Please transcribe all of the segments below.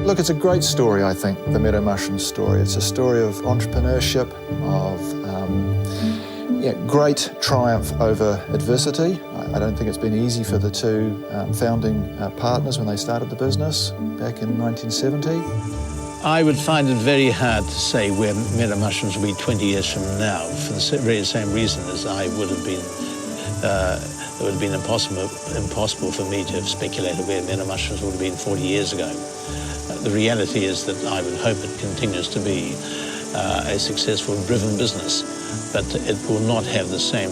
Look, it's a great story, I think, the Meadow Mushrooms story. It's a story of entrepreneurship, of great triumph over adversity. I don't think it's been easy for the two founding partners when they started the business back in 1970. I would find it very hard to say where Meadow Mushrooms will be 20 years from now, for the very same reason as I would have been. It would have been impossible for me to have speculated where Meadow Mushrooms would have been 40 years ago. The reality is that I would hope it continues to be a successful, driven business, but it will not have the same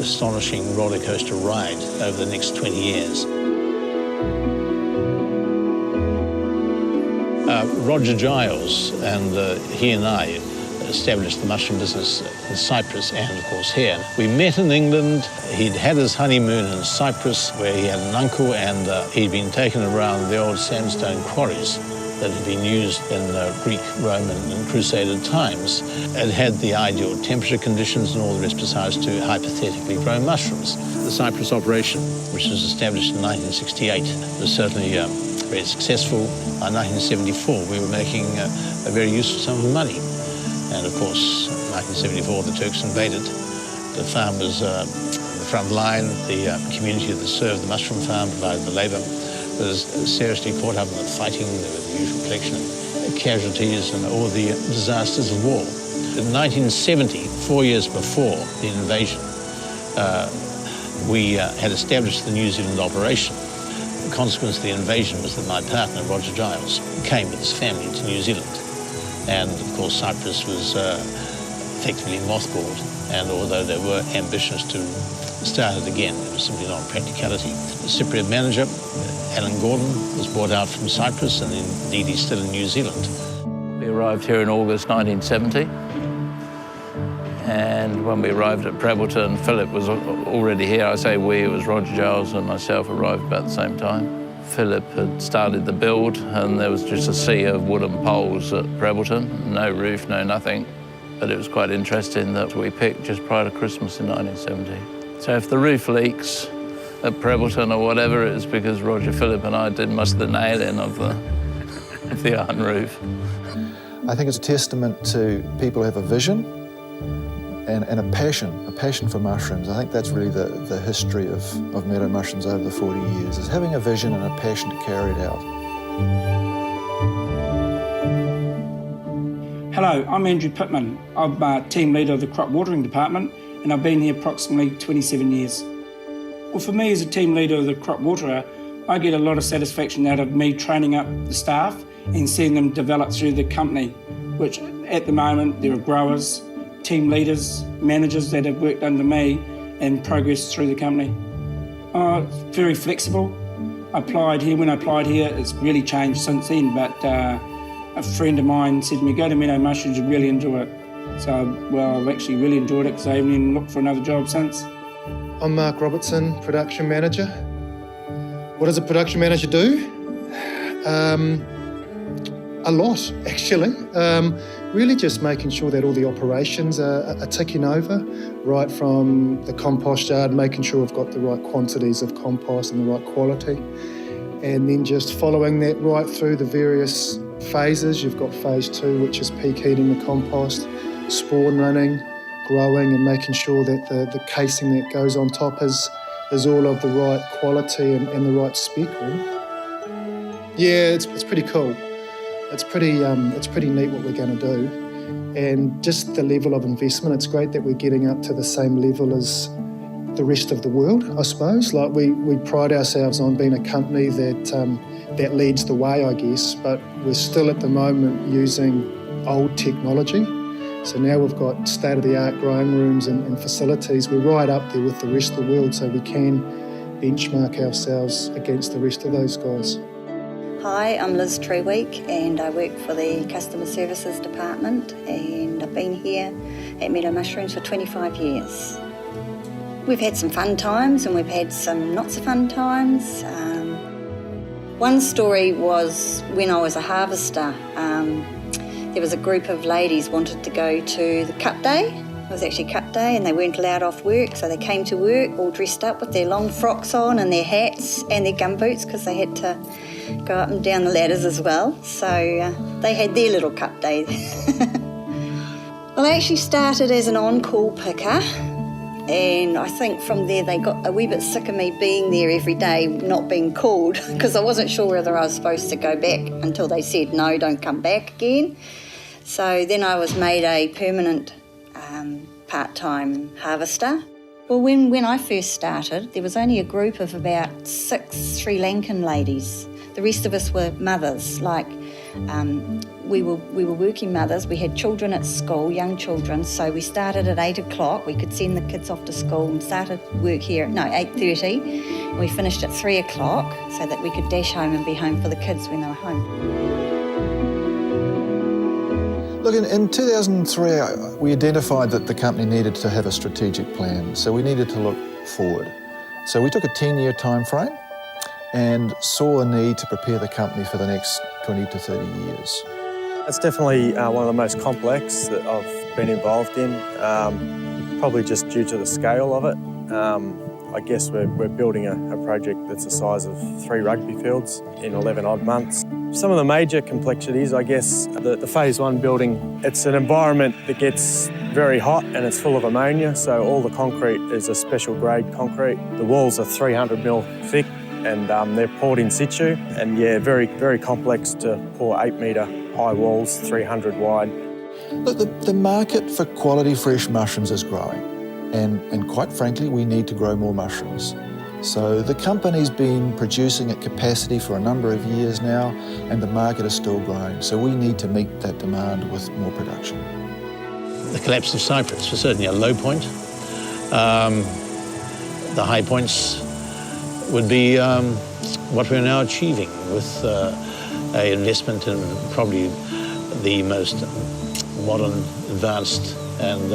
astonishing roller coaster ride over the next 20 years. Roger Giles and he and I established the mushroom business in Cyprus and, of course, here. We met in England. He'd had his honeymoon in Cyprus, where he had an uncle, and he'd been taken around the old sandstone quarries that had been used in Greek, Roman, and Crusader times. It had the ideal temperature conditions and all the rest besides to hypothetically grow mushrooms. The Cyprus operation, which was established in 1968, was certainly very successful. In 1974, we were making a very useful sum of money. And of course, in 1974, the Turks invaded. The farm was the front line. The community that served the mushroom farm, provided the labour, was seriously caught up in the fighting. There was the usual collection of casualties and all the disasters of war. In 1970, 4 years before the invasion, we had established the New Zealand operation. The consequence of the invasion was that my partner, Roger Giles, came with his family to New Zealand. And of course, Cyprus was effectively mothballed. And although there were ambitions to start it again, it was simply not a practicality. The Cypriot manager, Alan Gordon, was brought out from Cyprus, and indeed he's still in New Zealand. We arrived here in August 1970. And when we arrived at Brabelton, Philip was already here. I say we, it was Roger Giles and myself arrived about the same time. Philip had started the build, and there was just a sea of wooden poles at Brabelton. No roof, no nothing. But it was quite interesting that we picked just prior to Christmas in 1970. So if the roof leaks at Brabelton or whatever, it's because Roger, Philip and I did most of the nailing of the iron roof. I think it's a testament to people who have a vision and a passion for mushrooms. I think that's really the history of Meadow Mushrooms over the 40 years, is having a vision and a passion to carry it out. Hello, I'm Andrew Pittman. I'm team leader of the crop watering department, and I've been here approximately 27 years. Well, for me as a team leader of the crop waterer, I get a lot of satisfaction out of me training up the staff and seeing them develop through the company, which at the moment there are growers, team leaders, managers that have worked under me and progressed through the company. Very flexible. When I applied here, it's really changed since then, but a friend of mine said to me, go to Meadow Mushrooms, you'll really enjoy it. So, well, I've actually really enjoyed it because I haven't even looked for another job since. I'm Mark Robertson, production manager. What does a production manager do? A lot, actually. Really just making sure that all the operations are ticking over, right from the compost yard, making sure we've got the right quantities of compost and the right quality, and then just following that right through the various phases. You've got phase 2, which is peak heating the compost, spawn running, growing, and making sure that the casing that goes on top is all of the right quality and the right spec, really. Yeah, it's pretty cool. It's pretty neat what we're going to do, and just the level of investment. It's great that we're getting up to the same level as the rest of the world, I suppose. Like we pride ourselves on being a company that leads the way, I guess, but we're still at the moment using old technology. So now we've got state-of-the-art growing rooms and facilities. We're right up there with the rest of the world, so we can benchmark ourselves against the rest of those guys. Hi, I'm Liz Treweek and I work for the Customer Services Department, and I've been here at Meadow Mushrooms for 25 years. We've had some fun times and we've had some not so fun times. One story was when I was a harvester. There was a group of ladies wanted to go to the cut day. It was actually cut day and they weren't allowed off work, so they came to work all dressed up with their long frocks on and their hats and their gumboots because they had to go up and down the ladders as well. So they had their little cup day. Well, I actually started as an on-call picker, and I think from there they got a wee bit sick of me being there every day, not being called, because I wasn't sure whether I was supposed to go back until they said, no, don't come back again. So then I was made a permanent part-time harvester. Well, when I first started, there was only a group of about 6 Sri Lankan ladies. The rest of us were mothers, like we were working mothers. We had children at school, young children, so we started at 8 o'clock. We could send the kids off to school and started work here at 8:30. And we finished at 3 o'clock so that we could dash home and be home for the kids when they were home. Look, in 2003, we identified that the company needed to have a strategic plan, so we needed to look forward. So we took a 10-year time frame and saw a need to prepare the company for the next 20 to 30 years. It's definitely one of the most complex that I've been involved in, probably just due to the scale of it. I guess we're building a project that's the size of 3 rugby fields in 11 odd months. Some of the major complexities, I guess, the phase 1 building, it's an environment that gets very hot and it's full of ammonia, so all the concrete is a special grade concrete. The walls are 300 mil thick and they're poured in situ, and yeah, very, very complex to pour 8 metre high walls, 300 wide. Look, the market for quality fresh mushrooms is growing, and quite frankly, we need to grow more mushrooms. So the company's been producing at capacity for a number of years now, and the market is still growing. So we need to meet that demand with more production. The collapse of Cyprus was certainly a low point. The high points would be what we're now achieving with an investment in probably the most modern, advanced and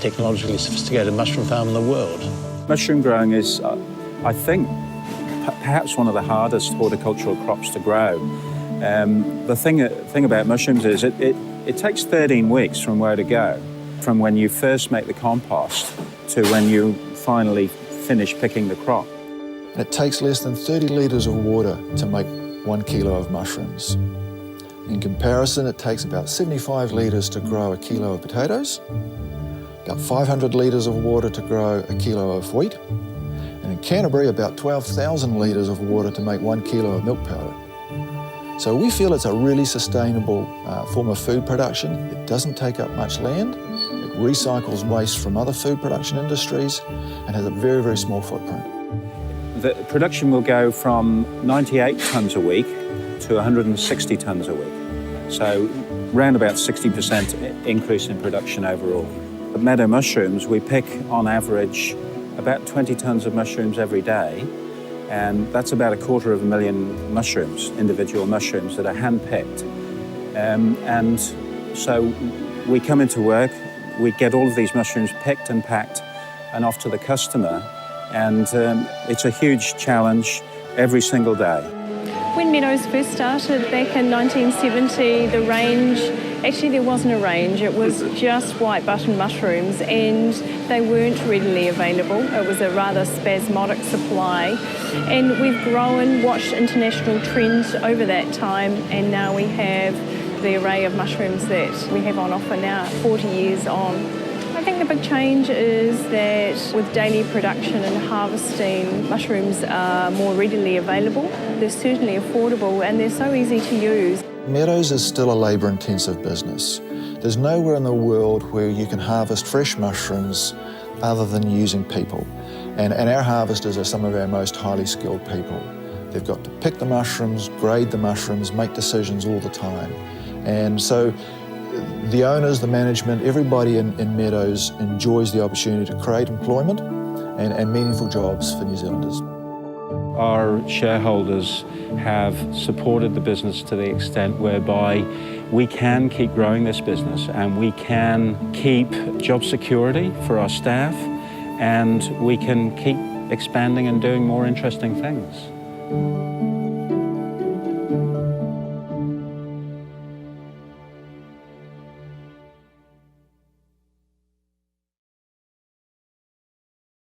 technologically sophisticated mushroom farm in the world. Mushroom growing is, I think, perhaps one of the hardest horticultural crops to grow. The thing about mushrooms is it takes 13 weeks from where to go, from when you first make the compost to when you finally finish picking the crop. And it takes less than 30 litres of water to make 1 kilo of mushrooms. In comparison, it takes about 75 litres to grow a kilo of potatoes, about 500 litres of water to grow a kilo of wheat, and in Canterbury, about 12,000 litres of water to make 1 kilo of milk powder. So we feel it's a really sustainable form of food production. It doesn't take up much land, it recycles waste from other food production industries, and has a very, very small footprint. The production will go from 98 tonnes a week to 160 tonnes a week. So around about 60% increase in production overall. At Meadow Mushrooms, we pick on average about 20 tonnes of mushrooms every day, and that's about 250,000 mushrooms, individual mushrooms that are hand-picked. And so we come into work, we get all of these mushrooms picked and packed and off to the customer, and it's a huge challenge every single day. When Meadows first started back in 1970, the range, actually there wasn't a range, it was just white button mushrooms, and they weren't readily available. It was a rather spasmodic supply, and we've grown, watched international trends over that time, and now we have the array of mushrooms that we have on offer now, 40 years on. I think the big change is that with daily production and harvesting, mushrooms are more readily available. They're certainly affordable and they're so easy to use. Meadows is still a labour-intensive business. There's nowhere in the world where you can harvest fresh mushrooms other than using people. And our harvesters are some of our most highly skilled people. They've got to pick the mushrooms, grade the mushrooms, make decisions all the time. And so the owners, the management, everybody in Meadows enjoys the opportunity to create employment and meaningful jobs for New Zealanders. Our shareholders have supported the business to the extent whereby we can keep growing this business and we can keep job security for our staff, and we can keep expanding and doing more interesting things.